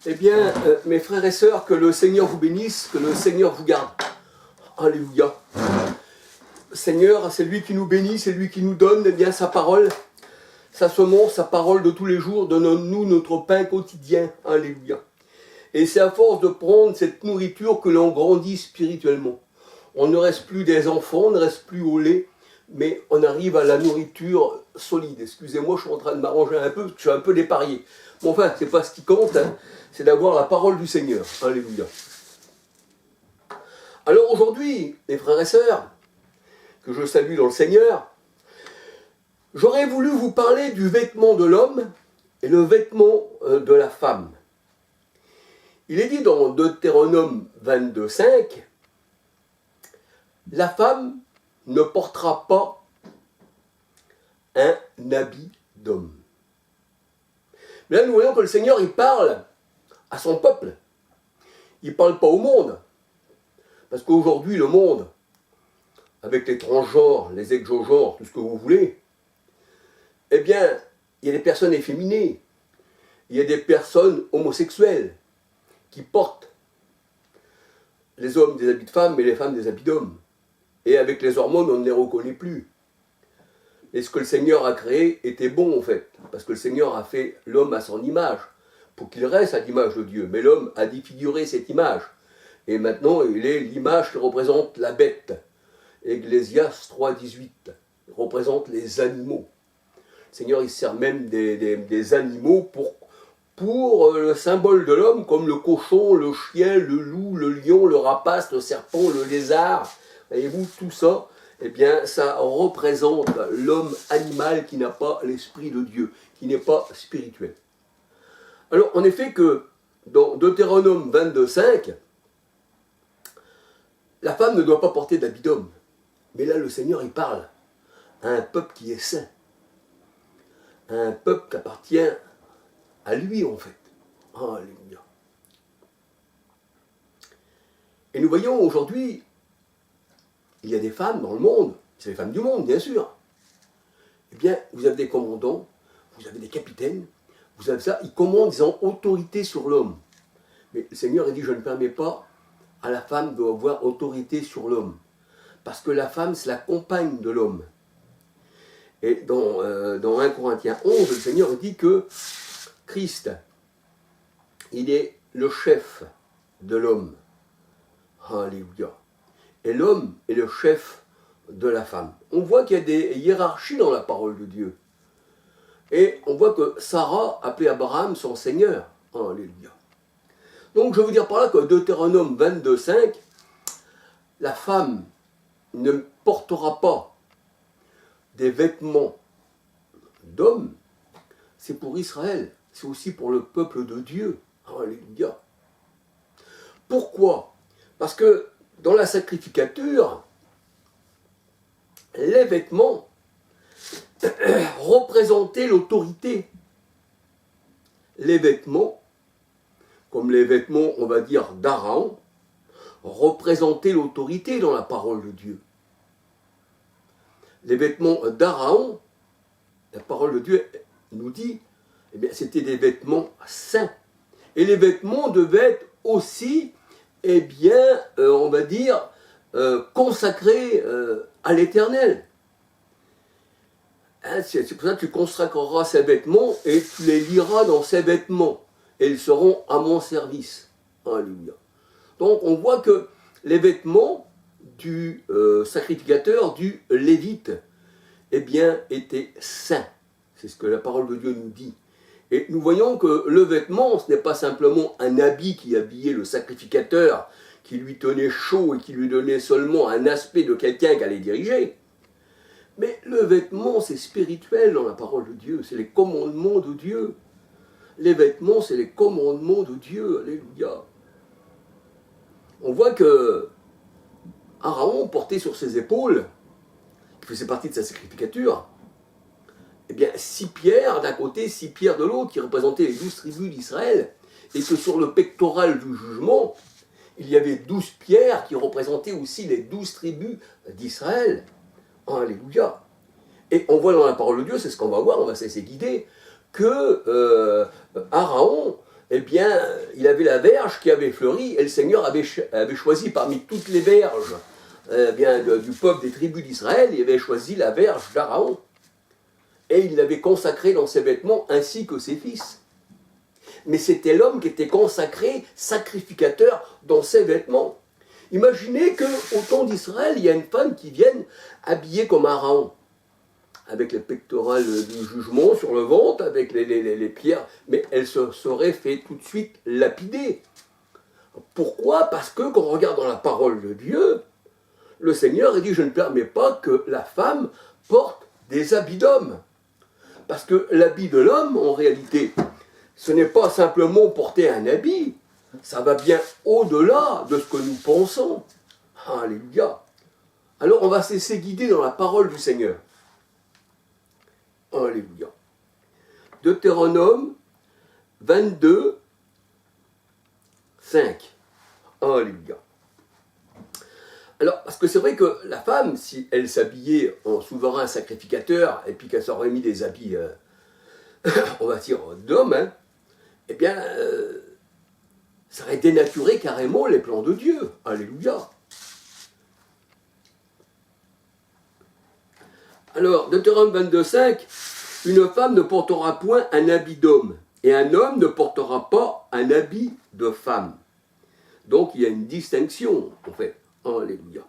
Eh bien, mes frères et sœurs, que le Seigneur vous bénisse, que le Seigneur vous garde. Alléluia. Seigneur, c'est lui qui nous bénit, c'est lui qui nous donne eh bien, sa parole, sa semence, sa parole de tous les jours. Donne-nous notre pain quotidien. Alléluia. Et c'est à force de prendre cette nourriture que l'on grandit spirituellement. On ne reste plus des enfants, on ne reste plus au lait, mais on arrive à la nourriture solide. Excusez-moi, je suis en train de m'arranger un peu, parce que je suis un peu dépareillé. Bon, enfin, c'est pas ce qui compte, hein, c'est d'avoir la parole du Seigneur. Alléluia. Alors aujourd'hui, mes frères et sœurs, que je salue dans le Seigneur, j'aurais voulu vous parler du vêtement de l'homme et le vêtement de la femme. Il est dit dans Deutéronome 22,5, la femme ne portera pas un habit d'homme. Mais là, nous voyons que le Seigneur, il parle à son peuple. Il ne parle pas au monde. Parce qu'aujourd'hui, le monde, avec les transgenres, les exogenres, tout ce que vous voulez, eh bien, il y a des personnes efféminées. Il y a des personnes homosexuelles qui portent les hommes des habits de femmes et les femmes des habits d'hommes. Et avec les hormones, on ne les reconnaît plus. Et ce que le Seigneur a créé était bon en fait, parce que le Seigneur a fait l'homme à son image, pour qu'il reste à l'image de Dieu. Mais l'homme a défiguré cette image. Et maintenant, il est l'image qui représente la bête. Ecclésiaste 3,18 représente les animaux. Le Seigneur, il sert même des animaux pour le symbole de l'homme, comme le cochon, le chien, le loup, le lion, le rapace, le serpent, le lézard. Voyez-vous, tout ça, eh bien, ça représente l'homme animal qui n'a pas l'esprit de Dieu, qui n'est pas spirituel. Alors, en effet, que dans Deutéronome 22,5, la femme ne doit pas porter d'habit d'homme. Mais là, le Seigneur, il parle à un peuple qui est saint, à un peuple qui appartient à lui, en fait. Alléluia. Et nous voyons aujourd'hui, il y a des femmes dans le monde, c'est les femmes du monde, bien sûr. Eh bien, vous avez des commandants, vous avez des capitaines, vous avez ça, ils commandent, ils ont autorité sur l'homme. Mais le Seigneur a dit, je ne permets pas à la femme d'avoir autorité sur l'homme. Parce que la femme, c'est la compagne de l'homme. Et dans 1 Corinthiens 11, le Seigneur dit que Christ, il est le chef de l'homme. Alléluia. Et l'homme est le chef de la femme. On voit qu'il y a des hiérarchies dans la parole de Dieu. Et on voit que Sarah appelait Abraham son Seigneur. Alléluia. Donc je veux dire par là que Deutéronome 22,5, la femme ne portera pas des vêtements d'homme, c'est pour Israël, c'est aussi pour le peuple de Dieu. Alléluia. Pourquoi? Parce que dans la sacrificature, les vêtements représentaient l'autorité. Les vêtements, comme les vêtements, on va dire, d'Aaron, représentaient l'autorité dans la parole de Dieu. Les vêtements d'Aaron, la parole de Dieu nous dit, eh bien, c'était des vêtements saints. Et les vêtements devaient être aussi, eh bien, on va dire, consacrés à l'Éternel. Hein, c'est pour ça que tu consacreras ces vêtements et tu les liras dans ces vêtements. Et ils seront à mon service. Alléluia. Donc on voit que les vêtements du sacrificateur, du lévite, eh bien, étaient saints. C'est ce que la parole de Dieu nous dit. Et nous voyons que le vêtement, ce n'est pas simplement un habit qui habillait le sacrificateur, qui lui tenait chaud et qui lui donnait seulement un aspect de quelqu'un qui allait diriger. Mais le vêtement, c'est spirituel dans la parole de Dieu, c'est les commandements de Dieu. Les vêtements, c'est les commandements de Dieu. Alléluia. On voit que Aaron portait sur ses épaules, qui faisait partie de sa sacrificature, eh bien, 6 pierres d'un côté, 6 pierres de l'autre, qui représentaient les 12 tribus d'Israël, et que sur le pectoral du jugement, il y avait 12 pierres qui représentaient aussi les 12 tribus d'Israël. Alléluia. Et on voit dans la parole de Dieu, c'est ce qu'on va voir, on va se laisser guider, que Aaron, eh bien, il avait la verge qui avait fleuri, et le Seigneur avait choisi parmi toutes les verges du peuple des tribus d'Israël, il avait choisi la verge d'Aaron. Et il l'avait consacré dans ses vêtements ainsi que ses fils. Mais c'était l'homme qui était consacré, sacrificateur dans ses vêtements. Imaginez qu'au temps d'Israël, il y a une femme qui vienne habillée comme Aaron, avec les pectorales du jugement sur le ventre, avec les pierres, mais elle se serait fait tout de suite lapider. Pourquoi? Parce que quand on regarde dans la parole de Dieu, le Seigneur a dit « Je ne permets pas que la femme porte des habits d'homme ». Parce que l'habit de l'homme, en réalité, ce n'est pas simplement porter un habit, ça va bien au-delà de ce que nous pensons. Alléluia. Alors on va se laisser guider dans la parole du Seigneur. Alléluia. Deutéronome 22, 5. Alléluia. Alors, parce que c'est vrai que la femme, si elle s'habillait en souverain sacrificateur, et puis qu'elle s'aurait mis des habits, on va dire, d'homme, hein, eh bien, ça aurait dénaturé carrément les plans de Dieu. Alléluia. Alors, Deutéronome 22, 5, une femme ne portera point un habit d'homme, et un homme ne portera pas un habit de femme. Donc, il y a une distinction, en fait. Alléluia.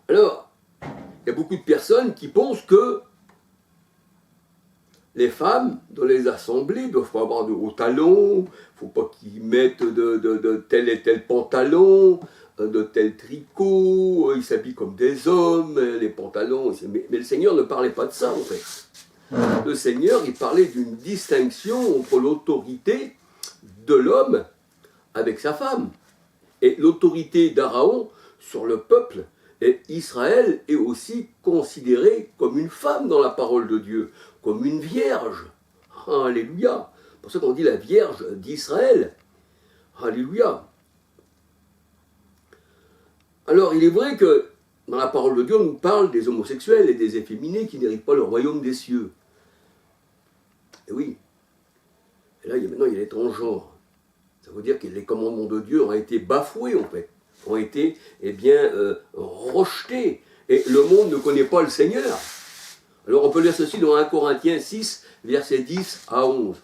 Alors, il y a beaucoup de personnes qui pensent que les femmes, dans les assemblées, doivent avoir de hauts talons, il ne faut pas qu'ils mettent de tel et tel pantalon, de tel tricot, ils s'habillent comme des hommes, les pantalons, mais le Seigneur ne parlait pas de ça, en fait. Le Seigneur, il parlait d'une distinction entre l'autorité de l'homme avec sa femme et l'autorité d'Aaron sur le peuple. Et Israël est aussi considéré comme une femme dans la parole de Dieu, comme une vierge. Alléluia. C'est pour ça qu'on dit la vierge d'Israël. Alléluia. Alors, il est vrai que dans la parole de Dieu, on nous parle des homosexuels et des efféminés qui n'héritent pas le royaume des cieux. Et oui. Et là, maintenant, il y a les transgenres. Ça veut dire que les commandements de Dieu ont été bafoués, en fait. Ont été, rejetés. Et le monde ne connaît pas le Seigneur. Alors, on peut lire ceci dans 1 Corinthiens 6, versets 10 à 11.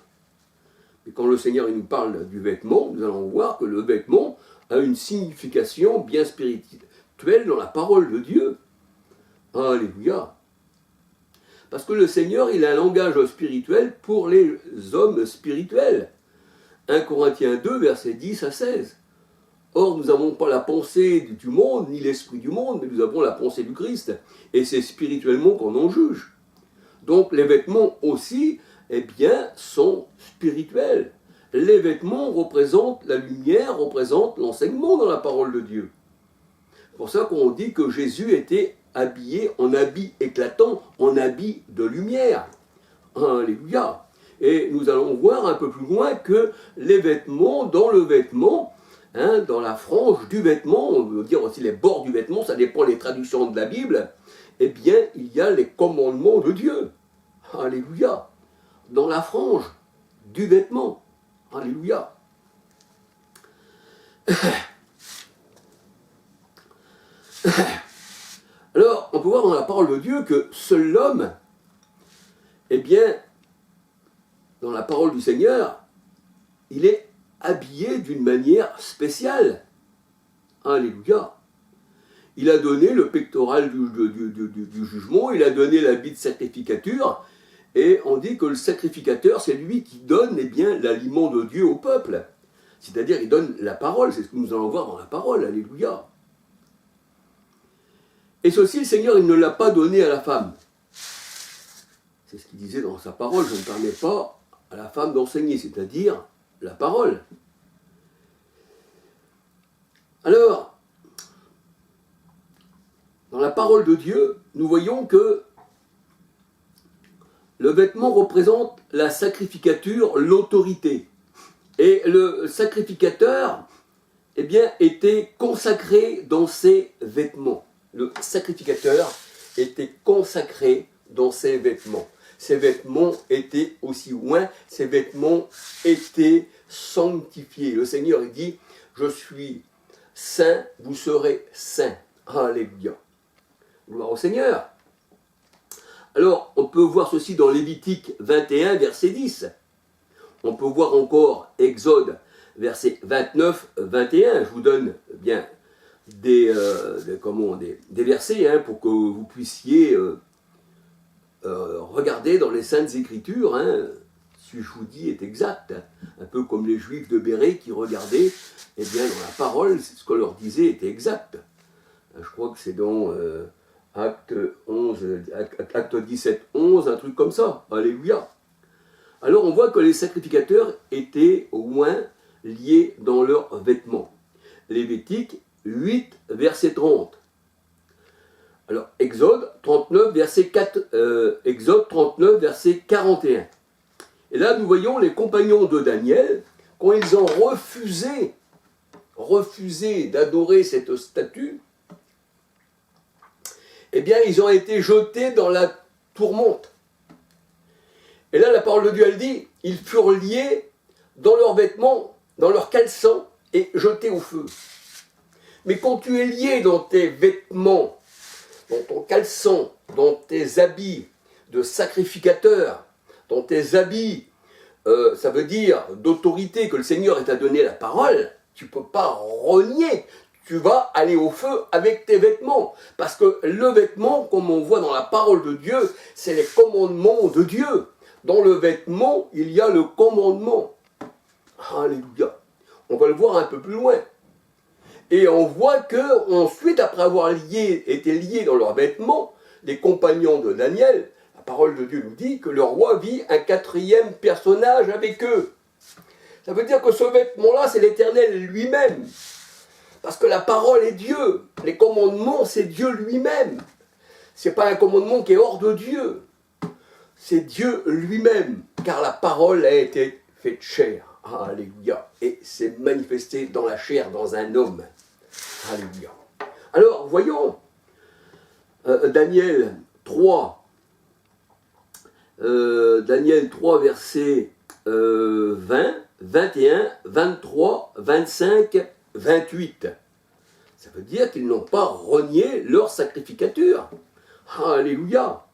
Et quand le Seigneur il nous parle du vêtement, nous allons voir que le vêtement a une signification bien spirituelle dans la parole de Dieu. Alléluia. Parce que le Seigneur, il a un langage spirituel pour les hommes spirituels. 1 Corinthiens 2, versets 10 à 16. Or, nous n'avons pas la pensée du monde, ni l'esprit du monde, mais nous avons la pensée du Christ. Et c'est spirituellement qu'on en juge. Donc, les vêtements aussi, sont spirituels. Les vêtements représentent la lumière, représentent l'enseignement dans la parole de Dieu. C'est pour ça qu'on dit que Jésus était habillé en habit éclatant, en habit de lumière. Alléluia. Et nous allons voir un peu plus loin que les vêtements, dans le vêtement, dans la frange du vêtement, on veut dire aussi les bords du vêtement, ça dépend des traductions de la Bible, il y a les commandements de Dieu. Alléluia. Dans la frange du vêtement. Alléluia. Alors, on peut voir dans la parole de Dieu que seul l'homme, dans la parole du Seigneur, il est habillé d'une manière spéciale. Alléluia. Il a donné le pectoral du jugement, il a donné l'habit de sacrificature, et on dit que le sacrificateur, c'est lui qui donne l'aliment de Dieu au peuple. C'est-à-dire, il donne la parole, c'est ce que nous allons voir dans la parole. Alléluia. Et ceci, le Seigneur, il ne l'a pas donné à la femme. C'est ce qu'il disait dans sa parole, je ne permets pas à la femme d'enseigner, c'est-à-dire la parole. Alors, dans la parole de Dieu, nous voyons que le vêtement représente la sacrificature, l'autorité. Et le sacrificateur, était consacré dans ses vêtements. Le sacrificateur, était consacré dans ses vêtements. Ses vêtements étaient aussi loin, ses vêtements étaient sanctifiés. Le Seigneur il dit, je suis saint, vous serez saints. Alléluia. Gloire au Seigneur. Alors, on peut voir ceci dans Lévitique 21, verset 10. On peut voir encore Exode, verset 29, 21. Je vous donne bien des versets pour que vous puissiez regarder dans les Saintes Écritures. Ce que je vous dis est exact. Un peu comme les Juifs de Bérée qui regardaient, eh bien, dans la parole, ce qu'on leur disait était exact. Je crois que c'est dans Acte 17, 11, un truc comme ça. Alléluia. Alors on voit que les sacrificateurs étaient au moins liés dans leurs vêtements. Lévitique 8, verset 30. Alors Exode 39, verset 41. Et là nous voyons les compagnons de Daniel, quand ils ont refusé d'adorer cette statue, eh bien ils ont été jetés dans la tourmente. Et là, la parole de Dieu, elle dit, ils furent liés dans leurs vêtements, dans leurs caleçons, et jetés au feu. Mais quand tu es lié dans tes vêtements, dans ton caleçon, dans tes habits de sacrificateur, dans tes habits, ça veut dire d'autorité que le Seigneur t'a donné la parole, tu ne peux pas renier. Tu vas aller au feu avec tes vêtements. Parce que le vêtement, comme on voit dans la parole de Dieu, c'est les commandements de Dieu. Dans le vêtement, il y a le commandement. Alléluia. On va le voir un peu plus loin. Et on voit que ensuite, après avoir été liés dans leurs vêtements, les compagnons de Daniel, la parole de Dieu nous dit que le roi vit un quatrième personnage avec eux. Ça veut dire que ce vêtement-là, c'est l'Éternel lui-même. Parce que la parole est Dieu. Les commandements, c'est Dieu lui-même. Ce n'est pas un commandement qui est hors de Dieu. C'est Dieu lui-même. Car la parole a été faite chair. Alléluia. Et s'est manifestée dans la chair, dans un homme. Alléluia. Alors, voyons. Daniel 3. Daniel 3, versets 20, 21, 23, 25, 28. Ça veut dire qu'ils n'ont pas renié leur sacrificature. Alléluia.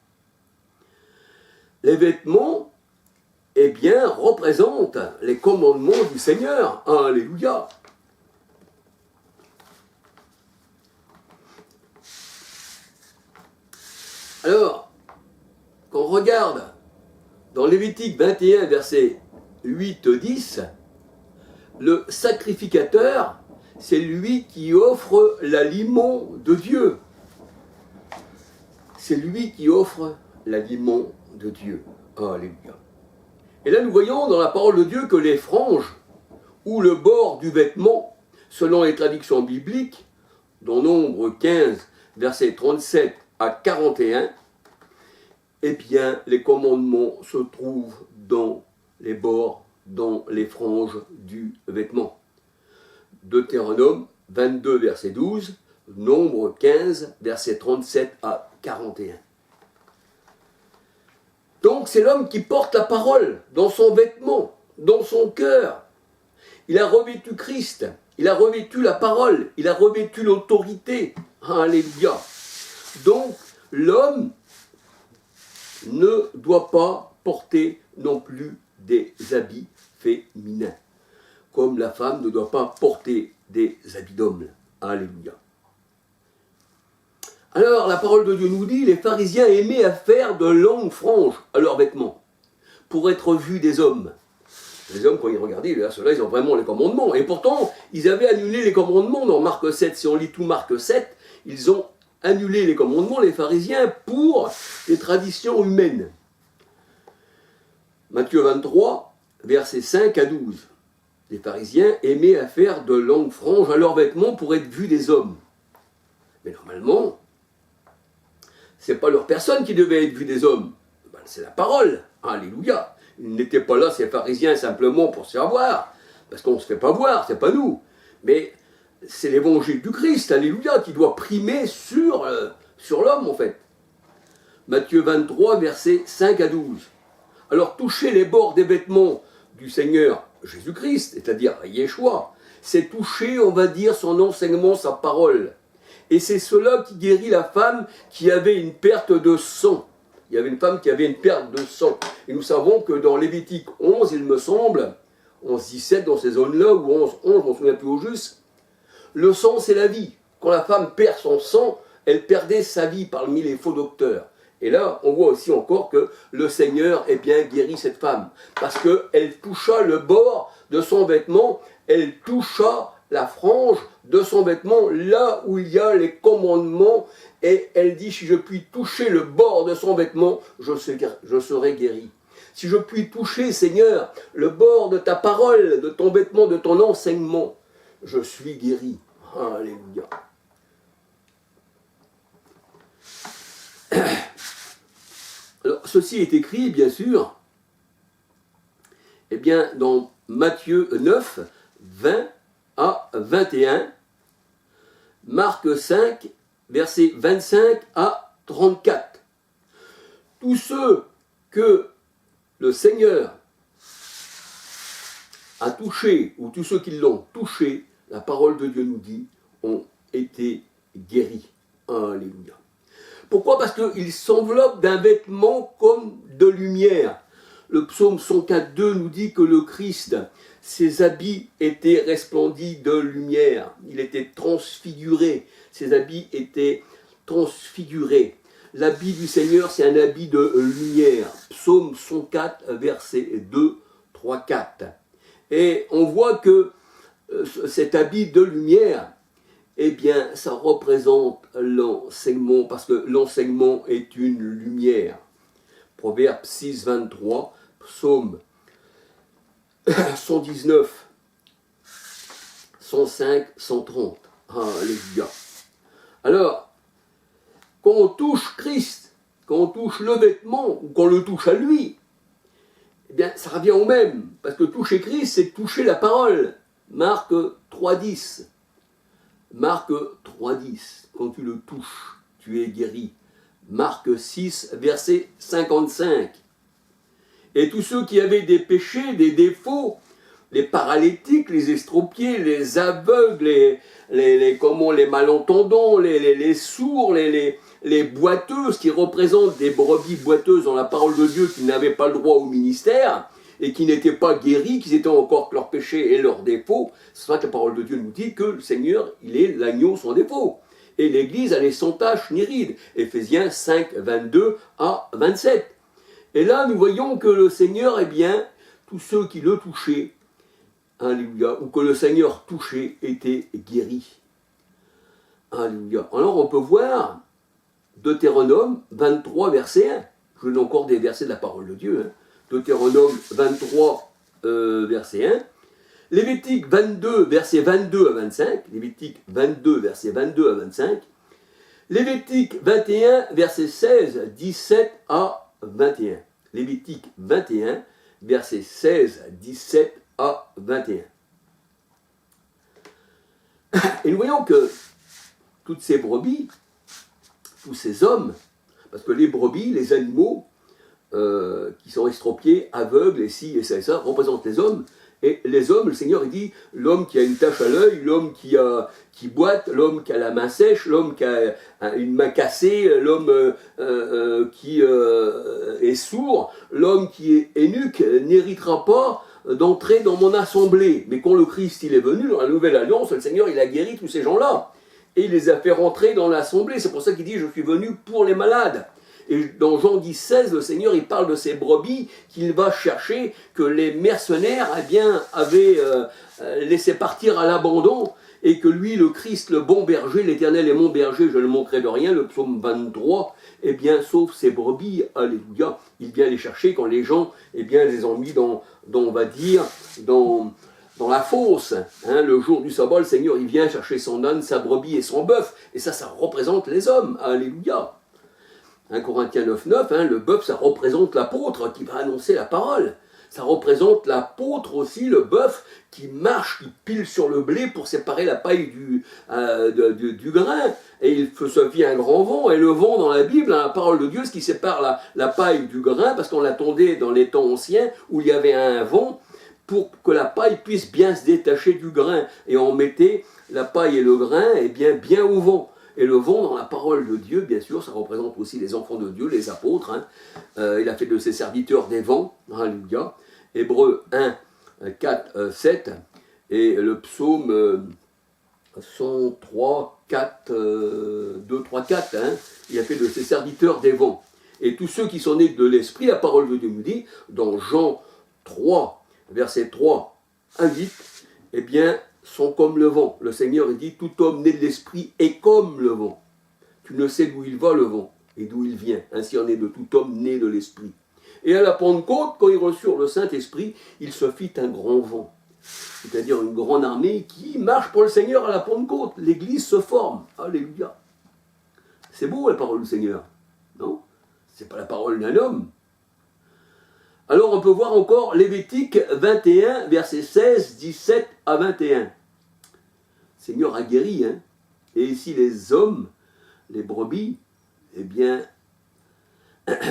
Les vêtements, eh bien, représentent les commandements du Seigneur. Alléluia. Alors, quand on regarde dans Lévitique 21, versets 8-10, le sacrificateur, c'est lui qui offre l'aliment de Dieu. C'est lui qui offre l'aliment de Dieu. Alléluia. Et là, nous voyons dans la parole de Dieu que les franges, ou le bord du vêtement, selon les traductions bibliques, dans Nombre 15, versets 37 à 41, eh bien, les commandements se trouvent dans les bords, dans les franges du vêtement. Deutéronome 22, verset 12, Nombre 15, verset 37 à 41. Donc c'est l'homme qui porte la parole dans son vêtement, dans son cœur. Il a revêtu Christ, il a revêtu la parole, il a revêtu l'autorité. Alléluia. Donc l'homme ne doit pas porter non plus des habits féminins, comme la femme ne doit pas porter des habits d'homme. Alléluia. Alors, la parole de Dieu nous dit, les pharisiens aimaient à faire de longues franges à leurs vêtements, pour être vus des hommes. Les hommes, quand ils regardaient, là, ceux-là, ils ont vraiment les commandements. Et pourtant, ils avaient annulé les commandements dans Marc 7. Si on lit tout Marc 7, ils ont annulé les commandements, les pharisiens, pour les traditions humaines. Matthieu 23, versets 5 à 12. Les pharisiens aimaient à faire de longues franges à leurs vêtements pour être vus des hommes. Mais normalement, ce n'est pas leur personne qui devait être vue des hommes. Ben, c'est la parole. Alléluia. Ils n'étaient pas là, ces pharisiens, simplement pour se faire voir. Parce qu'on ne se fait pas voir, c'est pas nous. Mais c'est l'évangile du Christ, alléluia, qui doit primer sur l'homme, en fait. Matthieu 23, versets 5 à 12. Alors toucher les bords des vêtements du Seigneur Jésus-Christ, c'est-à-dire Yeshua, c'est toucher, on va dire, son enseignement, sa parole. Et c'est cela qui guérit la femme qui avait une perte de sang. Il y avait une femme qui avait une perte de sang. Et nous savons que dans Lévitique 11, il me semble, 11-17, dans ces zones-là, ou 11-11, je ne m'en souviens plus au juste, le sang, c'est la vie. Quand la femme perd son sang, elle perdait sa vie parmi les faux docteurs. Et là, on voit aussi encore que le Seigneur eh bien, guérit cette femme. Parce qu'elle toucha le bord de son vêtement, elle toucha la frange de son vêtement, là où il y a les commandements. Et elle dit, si je puis toucher le bord de son vêtement, je serai guéri. Si je puis toucher, Seigneur, le bord de ta parole, de ton vêtement, de ton enseignement, je suis guéri. Alléluia. Alors, ceci est écrit, bien sûr, eh bien, dans Matthieu 9, 20 à 21, Marc 5, versets 25 à 34. Tous ceux que le Seigneur a touchés, ou tous ceux qui l'ont touché, la parole de Dieu nous dit, ont été guéris. Alléluia. Pourquoi? Parce qu'il s'enveloppe d'un vêtement comme de lumière. Le psaume 104.2 nous dit que le Christ, ses habits étaient resplendis de lumière. Il était transfiguré. Ses habits étaient transfigurés. L'habit du Seigneur, c'est un habit de lumière. Psaume 104, versets 2, 3, 4. Et on voit que cet habit de lumière, eh bien, ça représente l'enseignement, parce que l'enseignement est une lumière. Proverbe 6, 23, Psaume 119, 105, 130. Alléluia. Alors, quand on touche Christ, quand on touche le vêtement, ou qu'on le touche à lui, eh bien, ça revient au même. Parce que toucher Christ, c'est toucher la parole. Marc 3, 10. Marc 3,10, quand tu le touches, tu es guéri. Marc 6, verset 55. Et tous ceux qui avaient des péchés, des défauts, les paralytiques, les estropiés, les aveugles, les malentendants, les sourds, les boiteuses, qui représentent des brebis boiteuses dans la parole de Dieu qui n'avaient pas le droit au ministère, et qui n'étaient pas guéris, qui étaient encore que leurs péchés et leurs défauts. C'est ça que la parole de Dieu nous dit, que le Seigneur, il est l'agneau sans défaut. Et l'Église, elle est sans tache ni ride. Éphésiens 5, 22 à 27. Et là, nous voyons que le Seigneur, eh bien, tous ceux qui le touchaient, alléluia, ou que le Seigneur touchait, étaient guéris. Alléluia. Alors, on peut voir Deutéronome 23, verset 1. Je vous donne encore des versets de la parole de Dieu, hein. Deutéronome 23, verset 1. Lévitique 22, verset 22 à 25. Lévitique 22, verset 22 à 25. Lévitique 21, verset 16, 17 à 21. Lévitique 21, verset 16, 17 à 21. Et nous voyons que toutes ces brebis, tous ces hommes, parce que les brebis, les animaux, qui sont estropiés, aveugles, et ci, et ça, représentent les hommes. Et les hommes, le Seigneur, il dit, l'homme qui a une tache à l'œil, l'homme qui boite, l'homme qui a la main sèche, l'homme qui a une main cassée, l'homme qui est sourd, l'homme qui est eunuque, n'héritera pas d'entrer dans mon assemblée. Mais quand le Christ, il est venu, dans la nouvelle alliance, le Seigneur, il a guéri tous ces gens-là. Et il les a fait rentrer dans l'assemblée. C'est pour ça qu'il dit, je suis venu pour les malades. Et dans Jean 10, 16, le Seigneur, il parle de ces brebis qu'il va chercher, que les mercenaires, eh bien, avaient laissé partir à l'abandon, et que lui, le Christ, le bon berger, l'Éternel est mon berger, je ne manquerai de rien, le psaume 23, eh bien, sauf ces brebis, alléluia, il vient les chercher quand les gens, eh bien, les ont mis dans on va dire, dans la fosse, hein, le jour du sabbat, le Seigneur, il vient chercher son âne, sa brebis et son bœuf, et ça représente les hommes, alléluia. 1 Corinthiens 9, 9, hein, le bœuf, ça représente l'apôtre qui va annoncer la parole. Ça représente l'apôtre aussi, le bœuf, qui marche, qui pile sur le blé pour séparer la paille du grain. Et il se fit un grand vent. Et le vent, dans la Bible, dans la parole de Dieu, ce qui sépare la paille du grain, parce qu'on l'attendait dans les temps anciens, où il y avait un vent, pour que la paille puisse bien se détacher du grain. Et on mettait la paille et le grain bien au vent. Et le vent, dans la parole de Dieu, bien sûr, ça représente aussi les enfants de Dieu, les apôtres. Il a fait de ses serviteurs des vents. Alléluia. Hébreux 1, 4, 7. Et le psaume 103, 4, 2, 3, 4. Il a fait de ses serviteurs des vents. Et tous ceux qui sont nés de l'esprit, la parole de Dieu nous dit, dans Jean 3, verset 3 à 8, eh bien, sont comme le vent. Le Seigneur dit, tout homme né de l'esprit est comme le vent. Tu ne sais d'où il va le vent et d'où il vient. Ainsi en est de tout homme né de l'esprit. Et à la Pentecôte, quand ils reçurent le Saint-Esprit, il se fit un grand vent. C'est-à-dire une grande armée qui marche pour le Seigneur à la Pentecôte. L'Église se forme. Alléluia. C'est beau la parole du Seigneur. Non? C'est pas la parole d'un homme. Alors on peut voir encore Lévitique 21, versets 16, 17 à 21. Le Seigneur a guéri, Et ici les hommes, les brebis, eh bien,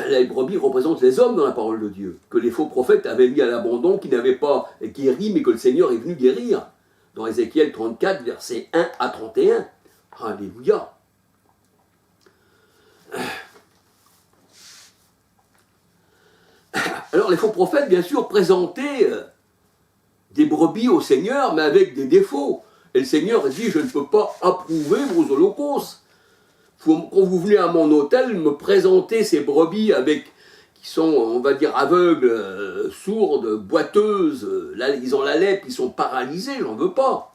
les brebis représentent les hommes dans la parole de Dieu, que les faux prophètes avaient mis à l'abandon, qui n'avaient pas guéri, mais que le Seigneur est venu guérir. Dans Ézéchiel 34, versets 1 à 31. Alléluia. Alors les faux prophètes, bien sûr, présentaient des brebis au Seigneur, mais avec des défauts. Et le Seigneur dit, je ne peux pas approuver vos holocaustes. Quand vous venez à mon hôtel, me présenter ces brebis qui sont, on va dire, aveugles, sourdes, boiteuses, là, ils ont la lèpre, ils sont paralysés, j'en veux pas.